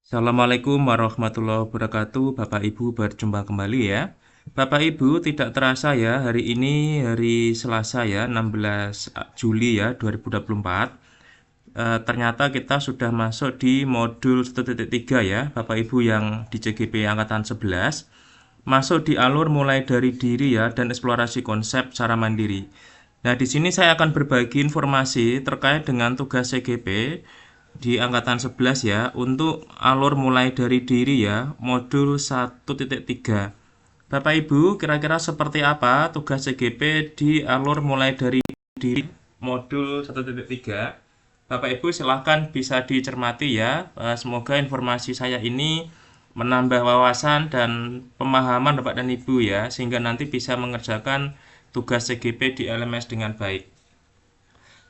Assalamualaikum warahmatullahi wabarakatuh. Bapak Ibu berjumpa kembali ya. Bapak Ibu, tidak terasa ya, hari ini hari Selasa ya, 16 Juli ya 2024. Ternyata kita sudah masuk di modul 1.3 ya, Bapak Ibu yang di CGP angkatan 11. Masuk di alur mulai dari diri ya dan eksplorasi konsep secara mandiri. Nah, di sini saya akan berbagi informasi terkait dengan tugas CGP di angkatan 11 ya untuk alur mulai dari diri ya modul 1.3. Bapak Ibu, kira-kira seperti apa tugas CGP di alur mulai dari diri modul 1.3? Bapak Ibu silahkan bisa dicermati ya. Semoga informasi saya ini menambah wawasan dan pemahaman Bapak dan Ibu ya, sehingga nanti bisa mengerjakan tugas CGP di LMS dengan baik.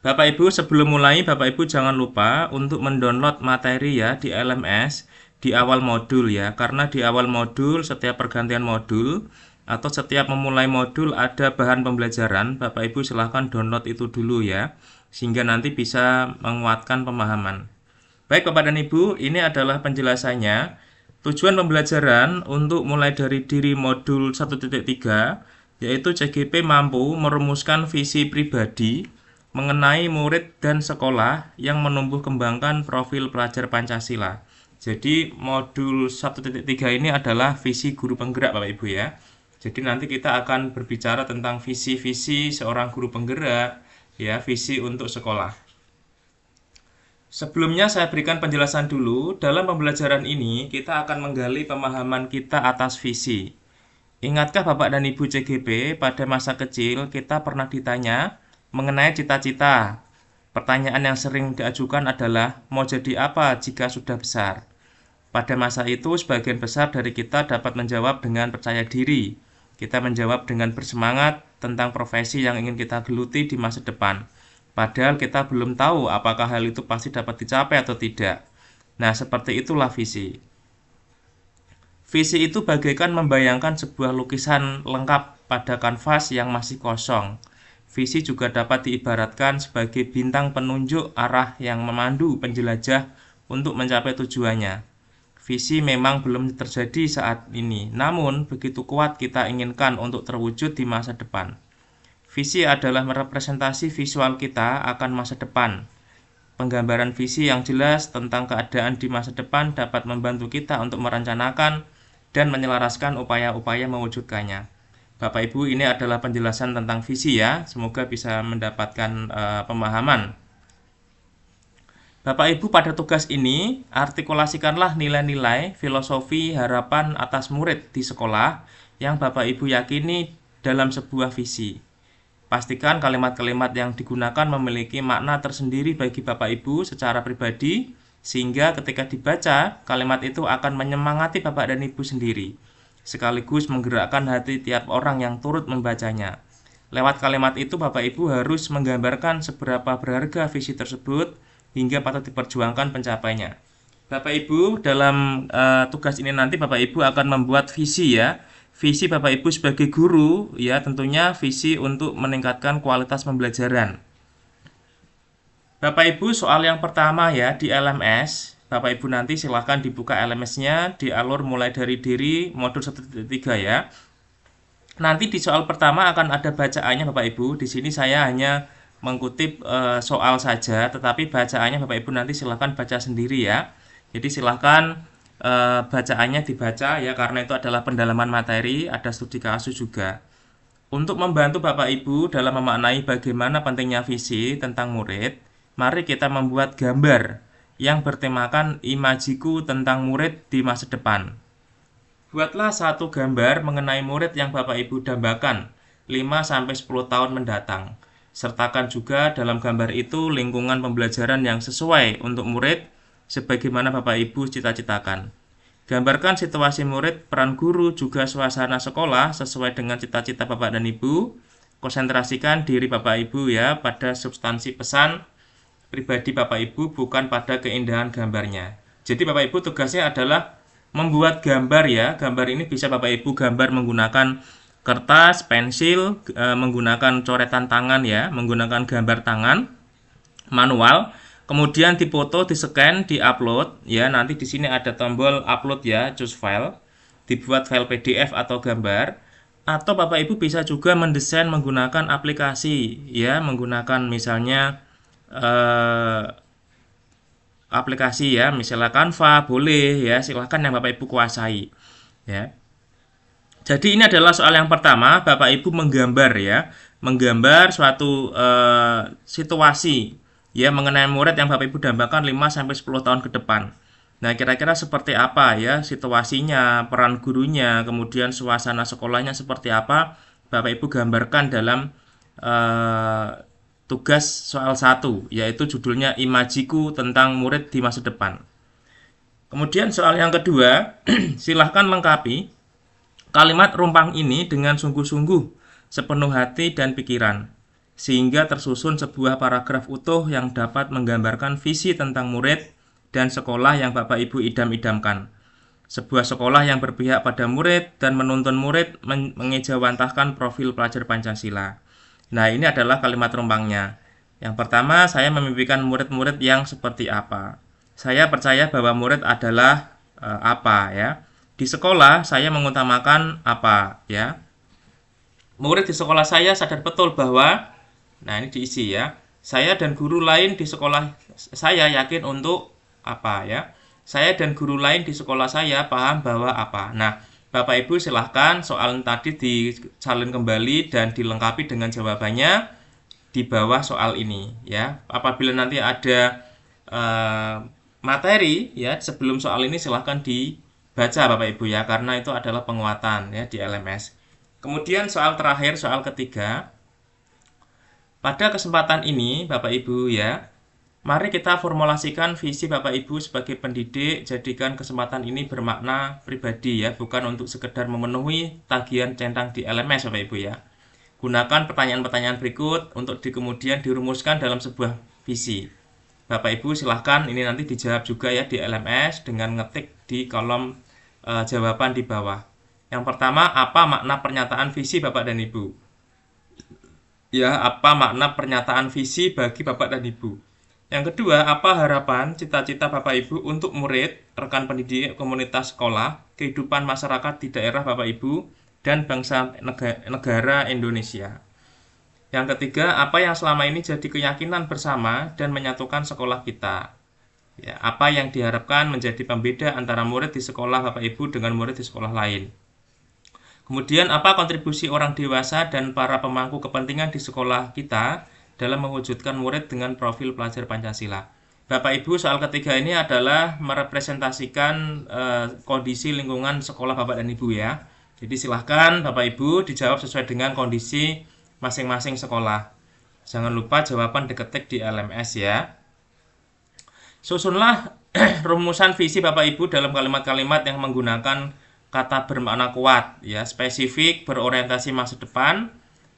Bapak Ibu, sebelum mulai, Bapak Ibu jangan lupa untuk mendownload materi ya di LMS di awal modul ya, karena di awal modul setiap pergantian modul atau setiap memulai modul ada bahan pembelajaran. Bapak Ibu silahkan download itu dulu ya, sehingga nanti bisa menguatkan pemahaman. Baik Bapak dan Ibu, ini adalah penjelasannya. Tujuan pembelajaran untuk mulai dari diri modul 1.3 yaitu CGP mampu merumuskan visi pribadi mengenai murid dan sekolah yang menumbuh kembangkan profil pelajar Pancasila. Jadi modul 1.3 ini adalah visi guru penggerak Bapak Ibu ya. Jadi nanti kita akan berbicara tentang visi-visi seorang guru penggerak ya, visi untuk sekolah. Sebelumnya saya berikan penjelasan dulu. Dalam pembelajaran ini kita akan menggali pemahaman kita atas visi. Ingatkah Bapak dan Ibu CGP pada masa kecil kita pernah ditanya mengenai cita-cita? Pertanyaan yang sering diajukan adalah mau jadi apa jika sudah besar? Pada masa itu sebagian besar dari kita dapat menjawab dengan percaya diri. Kita menjawab dengan bersemangat tentang profesi yang ingin kita geluti di masa depan. Padahal kita belum tahu apakah hal itu pasti dapat dicapai atau tidak. Nah, seperti itulah visi. Visi itu bagaikan membayangkan sebuah lukisan lengkap pada kanvas yang masih kosong. Visi juga dapat diibaratkan sebagai bintang penunjuk arah yang memandu penjelajah untuk mencapai tujuannya. Visi memang belum terjadi saat ini, namun begitu kuat kita inginkan untuk terwujud di masa depan. Visi adalah merepresentasi visual kita akan masa depan. Penggambaran visi yang jelas tentang keadaan di masa depan dapat membantu kita untuk merencanakan dan menyelaraskan upaya-upaya mewujudkannya. Bapak Ibu, ini adalah penjelasan tentang visi ya. Semoga bisa mendapatkan pemahaman. Bapak Ibu, pada tugas ini artikulasikanlah nilai-nilai filosofi harapan atas murid di sekolah yang Bapak Ibu yakini dalam sebuah visi. Pastikan kalimat-kalimat yang digunakan memiliki makna tersendiri bagi Bapak Ibu secara pribadi, sehingga ketika dibaca, kalimat itu akan menyemangati Bapak dan Ibu sendiri, sekaligus menggerakkan hati tiap orang yang turut membacanya. Lewat kalimat itu, Bapak Ibu harus menggambarkan seberapa berharga visi tersebut hingga patut diperjuangkan pencapaiannya. Bapak Ibu, dalam tugas ini nanti Bapak Ibu akan membuat visi ya. Visi Bapak Ibu sebagai guru ya, tentunya visi untuk meningkatkan kualitas pembelajaran. Bapak Ibu, soal yang pertama ya di LMS. Bapak Ibu nanti silahkan dibuka LMS-nya di alur mulai dari diri modul 1.3 ya. Nanti di soal pertama akan ada bacaannya Bapak Ibu. Di sini saya hanya mengutip soal saja, tetapi bacaannya Bapak Ibu nanti silahkan baca sendiri ya. Jadi silahkan bacaannya dibaca ya, karena itu adalah pendalaman materi, ada studi kasus juga. Untuk membantu Bapak Ibu dalam memaknai bagaimana pentingnya visi tentang murid, mari kita membuat gambar yang bertemakan imajiku tentang murid di masa depan. Buatlah satu gambar mengenai murid yang Bapak Ibu dambakan 5-10 tahun mendatang. Sertakan juga dalam gambar itu lingkungan pembelajaran yang sesuai untuk murid sebagaimana Bapak Ibu cita-citakan. Gambarkan situasi murid, peran guru, juga suasana sekolah sesuai dengan cita-cita Bapak dan Ibu. Konsentrasikan diri Bapak Ibu ya pada substansi pesan pribadi Bapak Ibu, bukan pada keindahan gambarnya. Jadi Bapak Ibu tugasnya adalah membuat gambar ya. Gambar ini bisa Bapak Ibu gambar menggunakan kertas, pensil, menggunakan coretan tangan ya, menggunakan gambar tangan manual, Kemudian dipoto, di-scan, di-upload ya. Nanti di sini ada tombol upload ya, choose file. Dibuat file PDF atau gambar. Atau Bapak Ibu bisa juga mendesain menggunakan aplikasi ya, menggunakan misalnya aplikasi ya, misalnya Canva boleh ya, silahkan yang Bapak Ibu kuasai ya. Jadi ini adalah soal yang pertama, Bapak Ibu menggambar ya, menggambar suatu situasi ya mengenai murid yang Bapak Ibu dambakan 5 sampai 10 tahun ke depan. Nah, kira-kira seperti apa ya situasinya, peran gurunya, kemudian suasana sekolahnya seperti apa, Bapak Ibu gambarkan dalam tugas soal 1, yaitu judulnya Imajiku tentang murid di masa depan. Kemudian soal yang kedua, silahkan lengkapi kalimat rumpang ini dengan sungguh-sungguh, sepenuh hati dan pikiran, sehingga tersusun sebuah paragraf utuh yang dapat menggambarkan visi tentang murid dan sekolah yang Bapak Ibu idam-idamkan. Sebuah sekolah yang berpihak pada murid dan menuntun murid mengejawantahkan profil pelajar Pancasila. Nah, ini adalah kalimat rumpangnya. Yang pertama, saya memimpikan murid-murid yang seperti apa. Saya percaya bahwa murid adalah apa ya. Di sekolah saya mengutamakan apa ya. Murid di sekolah saya sadar betul bahwa, nah ini diisi ya, saya dan guru lain di sekolah saya yakin untuk apa ya. Saya dan guru lain di sekolah saya paham bahwa apa. Nah, Bapak Ibu silahkan soal tadi disalin kembali dan dilengkapi dengan jawabannya di bawah soal ini ya. Apabila nanti ada materi ya sebelum soal ini silahkan dibaca Bapak Ibu ya, karena itu adalah penguatan ya di LMS. Kemudian soal terakhir, soal ketiga. Pada kesempatan ini Bapak Ibu ya, mari kita formulasikan visi Bapak Ibu sebagai pendidik. Jadikan kesempatan ini bermakna pribadi ya, bukan untuk sekedar memenuhi tagihan centang di LMS Bapak Ibu ya. Gunakan pertanyaan-pertanyaan berikut untuk kemudian dirumuskan dalam sebuah visi. Bapak Ibu silahkan ini nanti dijawab juga ya di LMS dengan ngetik di kolom jawaban di bawah. Yang pertama, apa makna pernyataan visi Bapak dan Ibu? Ya, apa makna pernyataan visi bagi Bapak dan Ibu? Yang kedua, apa harapan cita-cita Bapak Ibu untuk murid, rekan pendidik, komunitas sekolah, kehidupan masyarakat di daerah Bapak Ibu, dan bangsa negara Indonesia? Yang ketiga, apa yang selama ini jadi keyakinan bersama dan menyatukan sekolah kita? Ya, apa yang diharapkan menjadi pembeda antara murid di sekolah Bapak Ibu dengan murid di sekolah lain? Kemudian, apa kontribusi orang dewasa dan para pemangku kepentingan di sekolah kita dalam mewujudkan murid dengan profil pelajar Pancasila? Bapak Ibu, soal ketiga ini adalah merepresentasikan kondisi lingkungan sekolah Bapak dan Ibu ya. Jadi silahkan Bapak Ibu dijawab sesuai dengan kondisi masing-masing sekolah. Jangan lupa jawaban diketik di LMS ya. Susunlah rumusan visi Bapak Ibu dalam kalimat-kalimat yang menggunakan kata bermakna kuat ya, spesifik, berorientasi masa depan,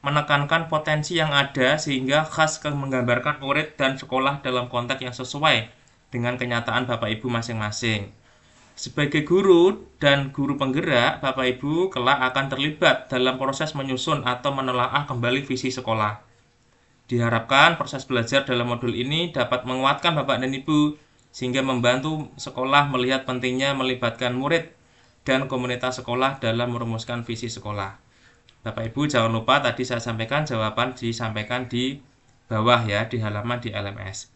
menekankan potensi yang ada sehingga khas menggambarkan murid dan sekolah dalam konteks yang sesuai dengan kenyataan Bapak Ibu masing-masing. Sebagai guru dan guru penggerak, Bapak Ibu kelak akan terlibat dalam proses menyusun atau menelaah kembali visi sekolah. Diharapkan proses belajar dalam modul ini dapat menguatkan Bapak dan Ibu sehingga membantu sekolah melihat pentingnya melibatkan murid dan komunitas sekolah dalam merumuskan visi sekolah. Bapak Ibu jangan lupa tadi saya sampaikan jawaban disampaikan di bawah ya, di halaman di LMS.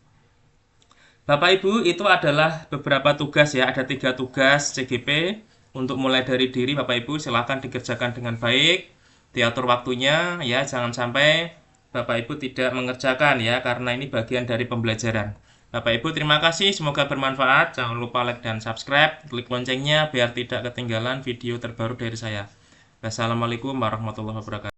Bapak Ibu, itu adalah beberapa tugas ya, ada 3 tugas CGP. Untuk mulai dari diri Bapak Ibu silahkan dikerjakan dengan baik, diatur waktunya ya, jangan sampai Bapak Ibu tidak mengerjakan ya, karena ini bagian dari pembelajaran. Bapak Ibu terima kasih, semoga bermanfaat. Jangan lupa like dan subscribe, klik loncengnya biar tidak ketinggalan video terbaru dari saya. Wassalamualaikum warahmatullahi wabarakatuh.